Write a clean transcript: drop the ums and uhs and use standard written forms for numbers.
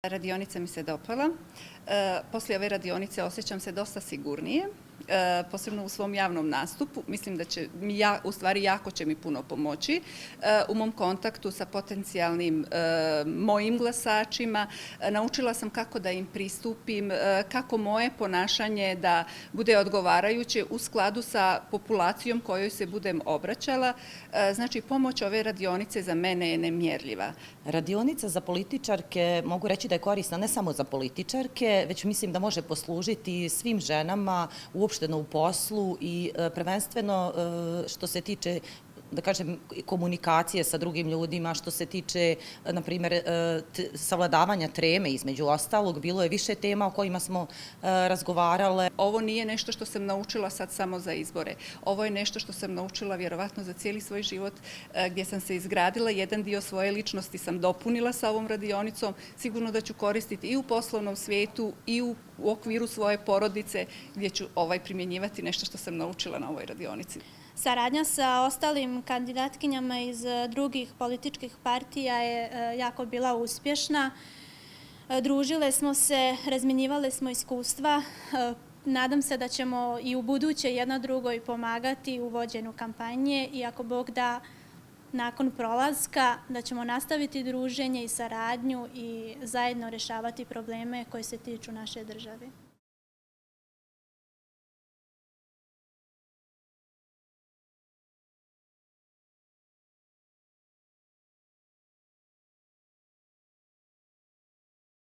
Radionica mi se dopala. Poslije ove radionice osjećam se dosta sigurnije, posebno u svom javnom nastupu. Mislim da će mi, u stvari jako će mi puno pomoći u mom kontaktu sa potencijalnim mojim glasačima. Naučila sam kako da im pristupim, kako moje ponašanje da bude odgovarajuće u skladu sa populacijom kojoj se budem obraćala. Znači, pomoć ove radionice za mene je nemjerljiva. Radionica za političarke, mogu reći da je korisna ne samo za političarke, već mislim da može poslužiti svim ženama uopšteno u poslu i prvenstveno što se tiče, da kažem, komunikacije sa drugim ljudima, što se tiče, na primjer, savladavanja treme između ostalog. Bilo je više tema o kojima smo razgovarale. Ovo nije nešto što sam naučila sad samo za izbore. Ovo je nešto što sam naučila vjerovatno za cijeli svoj život, gdje sam se izgradila. Jedan dio svoje ličnosti sam dopunila sa ovom radionicom. Sigurno da ću koristiti i u poslovnom svijetu i u okviru svoje porodice, gdje ću primjenjivati nešto što sam naučila na ovoj radionici. Saradnja sa ostalim kandidatkinjama iz drugih političkih partija je jako bila uspješna. Družile smo se, razmjenjivale smo iskustva. Nadam se da ćemo i u buduće jedna drugoj pomagati u vođenju kampanje i ako Bog da, nakon prolaska, da ćemo nastaviti druženje i saradnju i zajedno rješavati probleme koji se tiču naše države.